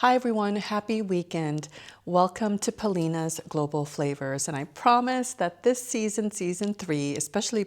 Hi everyone, happy weekend. Welcome to Paulina's Global Flavors. And I promise that this season 3,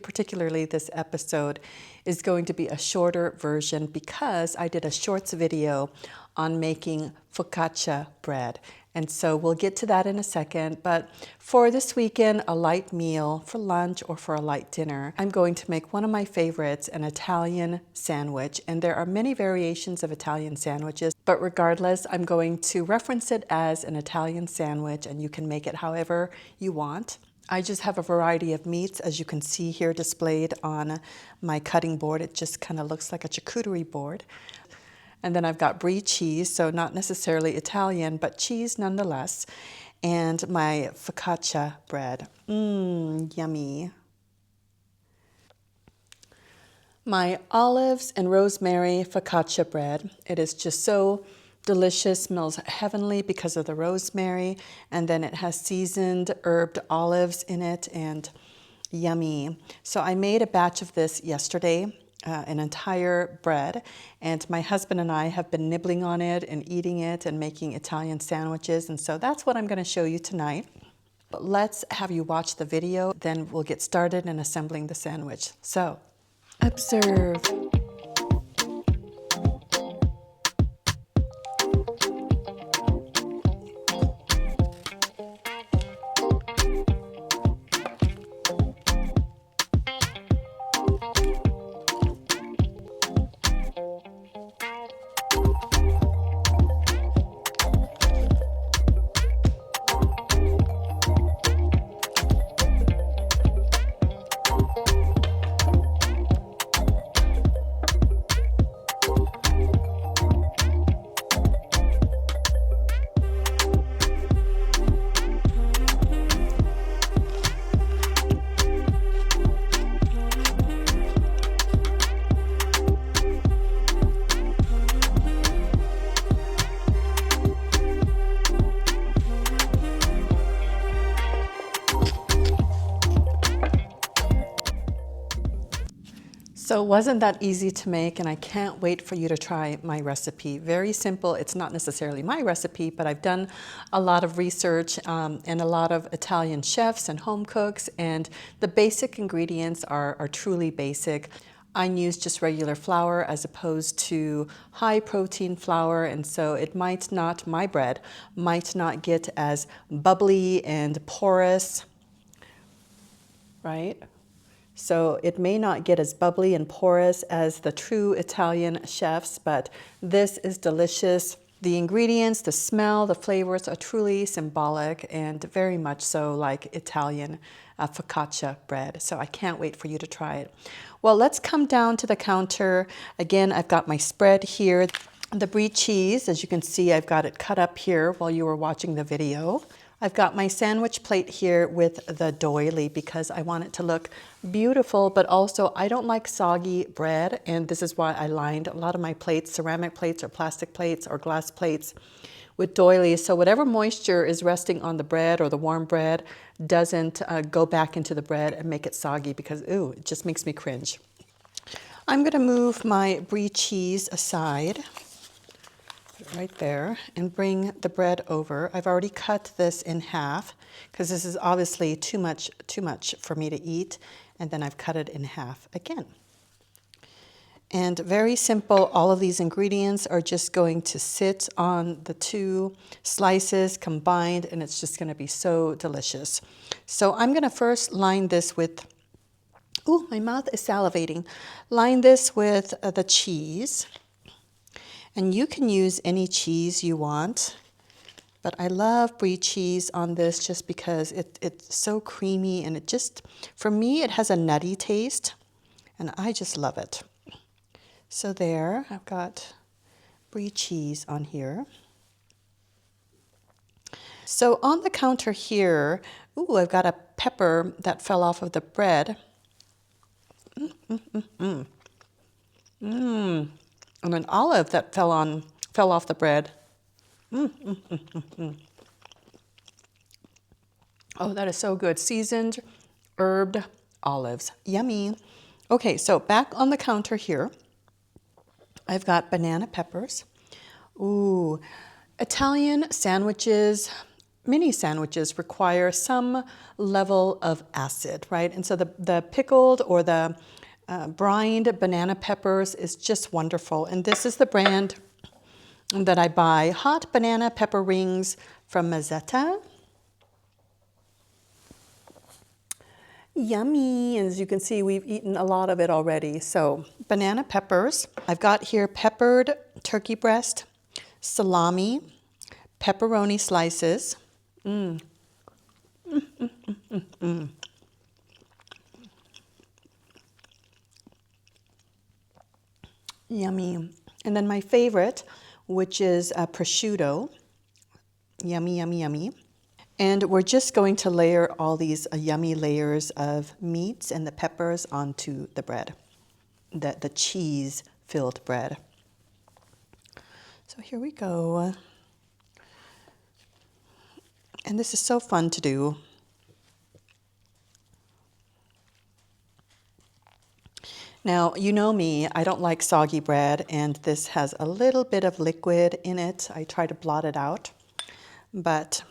particularly this episode, is going to be a shorter version because I did a shorts video on making focaccia bread. And so we'll get to that in a second. But for this weekend, a light meal for lunch or for a light dinner, I'm going to make one of my favorites, an Italian sandwich. And there are many variations of Italian sandwiches, but regardless, I'm going to reference it as an Italian sandwich, and you can make it however you want. I just have a variety of meats, as you can see here displayed on my cutting board. It just kind of looks like a charcuterie board. And then I've got brie cheese, so not necessarily Italian, but cheese nonetheless. And my focaccia bread. Yummy. My olives and rosemary focaccia bread. It is just so delicious, smells heavenly because of the rosemary. And then it has seasoned herbed olives in it and yummy. So I made a batch of this yesterday. An entire bread, and my husband and I have been nibbling on it and eating it and making Italian sandwiches, and so that's what I'm going to show you tonight. But let's have you watch the video, then we'll get started in assembling the sandwich. So, observe. So wasn't that easy to make, and I can't wait for you to try my recipe. Very simple. It's not necessarily my recipe, but I've done a lot of research and a lot of Italian chefs and home cooks, and the basic ingredients are truly basic. I use just regular flour as opposed to high protein flour, and so it might not, my bread might not get as bubbly and porous, right? So it may not get as bubbly and porous as the true Italian chefs, but this is delicious. The ingredients, the smell, the flavors are truly symbolic and very much so like Italian focaccia bread. So I can't wait for you to try it. Well, let's come down to the counter. Again, I've got my spread here. The brie cheese, as you can see, I've got it cut up here while you were watching the video. I've got my sandwich plate here with the doily because I want it to look beautiful, but also I don't like soggy bread, and this is why I lined a lot of my plates, ceramic plates or plastic plates or glass plates, with doilies. So whatever moisture is resting on the bread or the warm bread doesn't go back into the bread and make it soggy because, ooh, it just makes me cringe. I'm gonna move my brie cheese aside. Right there, and bring the bread over. I've already cut this in half because this is obviously too much for me to eat, and then I've cut it in half again. And very simple, all of these ingredients are just going to sit on the two slices combined, and it's just going to be so delicious. So I'm going to first line this with, ooh, my mouth is salivating. Line this with the cheese. And you can use any cheese you want, but I love brie cheese on this just because it's so creamy, and it just, for me, it has a nutty taste, and I just love it. So there, I've got brie cheese on here. So on the counter here, ooh, I've got a pepper that fell off of the bread. And an olive that fell off the bread. Oh, that is so good. Seasoned, herbed olives. Yummy. Okay, so back on the counter here, I've got banana peppers. Ooh, Italian sandwiches, many sandwiches require some level of acid, right? And so the pickled or the brined banana peppers is just wonderful. And this is the brand that I buy, hot banana pepper rings from Mazzetta. Yummy. As you can see, we've eaten a lot of it already. So banana peppers. I've got here peppered turkey breast, salami, pepperoni slices. Yummy. And then my favorite, which is prosciutto. Yummy, yummy, yummy. And we're just going to layer all these yummy layers of meats and the peppers onto the bread, the cheese-filled bread. So here we go. And this is so fun to do. Now, you know me, I don't like soggy bread, and this has a little bit of liquid in it. I try to blot it out, but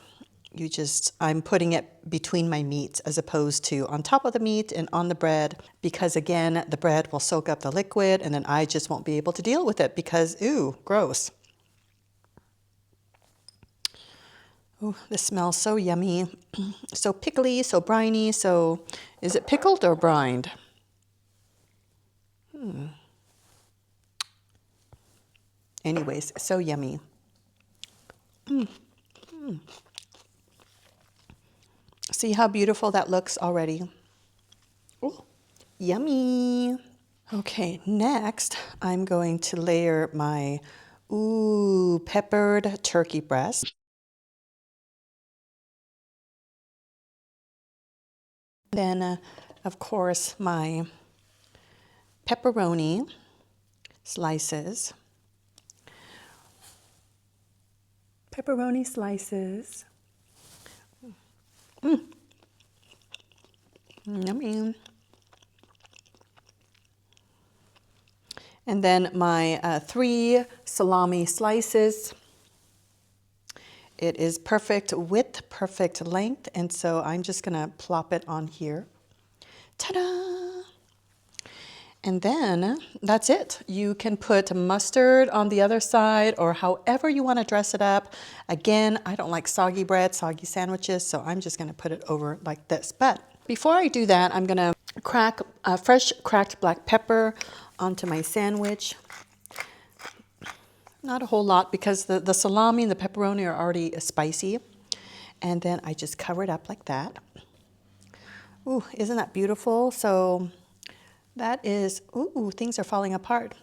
I'm putting it between my meats as opposed to on top of the meat and on the bread, because again, the bread will soak up the liquid and then I just won't be able to deal with it because, ooh, gross. Oh, this smells so yummy, so pickly, so briny. So is it pickled or brined? Anyways, so yummy. See how beautiful that looks already? Ooh, yummy. Okay, next I'm going to layer my peppered turkey breast. Then, of course, my pepperoni slices. Pepperoni slices. Yummy. And then my 3 salami slices. It is perfect width, perfect length, and so I'm just gonna plop it on here. Ta-da! And then that's it. You can put mustard on the other side or however you want to dress it up. Again, I don't like soggy bread, soggy sandwiches, so I'm just going to put it over like this. But before I do that, I'm going to crack fresh cracked black pepper onto my sandwich. Not a whole lot because the salami and the pepperoni are already spicy. And then I just cover it up like that. Ooh, isn't that beautiful? So that is, ooh, things are falling apart.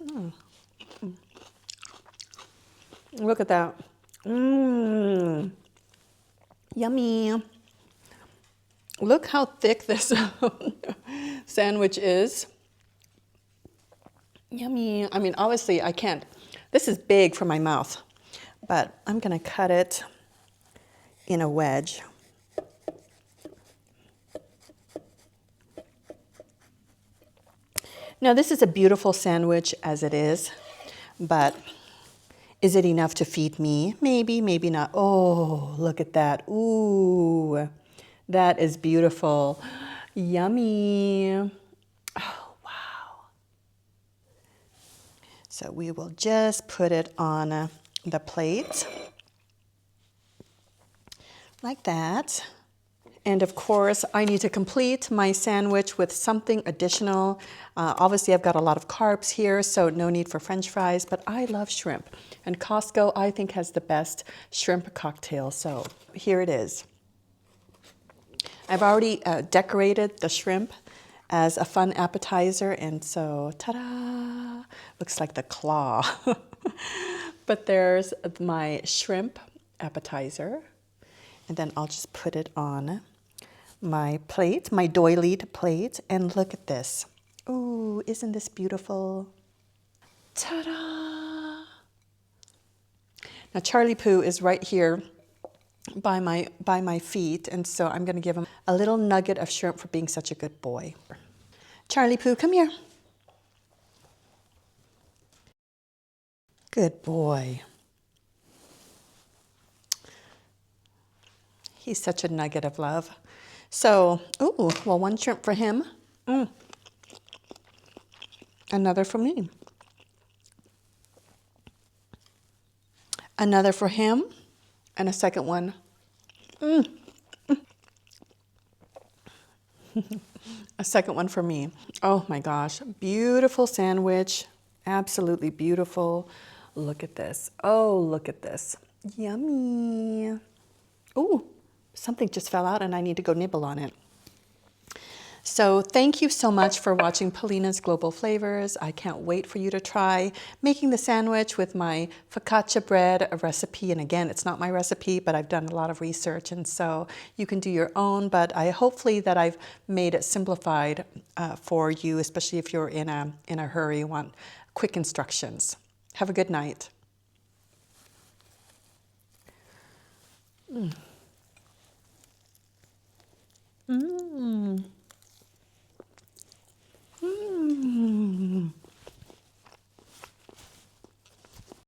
Look at that. Yummy. Look how thick this sandwich is. Yummy. I mean, obviously I can't. This is big for my mouth, but I'm gonna cut it in a wedge. Now, this is a beautiful sandwich as it is, but is it enough to feed me? Maybe, maybe not. Oh, look at that. Ooh, that is beautiful. Yummy. Oh, wow. So we will just put it on the plate like that. And of course, I need to complete my sandwich with something additional. Obviously, I've got a lot of carbs here, so no need for French fries, but I love shrimp. And Costco, I think, has the best shrimp cocktail, so here it is. I've already decorated the shrimp as a fun appetizer, and so, ta-da! Looks like the claw. But there's my shrimp appetizer. And then I'll just put it on my plate, my doilied plate, and look at this. Ooh, isn't this beautiful? Ta-da! Now Charlie Poo is right here by my feet, and so I'm gonna give him a little nugget of shrimp for being such a good boy. Charlie Poo, come here. Good boy. He's such a nugget of love. So, ooh, well, one shrimp for him. Another for me. Another for him. And a second one. A second one for me. Oh my gosh. Beautiful sandwich. Absolutely beautiful. Look at this. Oh, look at this. Yummy. Ooh, something just fell out and I need to go nibble on it. So thank you so much for watching Polina's Global Flavors. I can't wait for you to try making the sandwich with my focaccia bread recipe. And again, it's not my recipe, but I've done a lot of research, and so you can do your own. But I hopefully that I've made it simplified for you, especially if you're in a hurry, want quick instructions. Have a good night.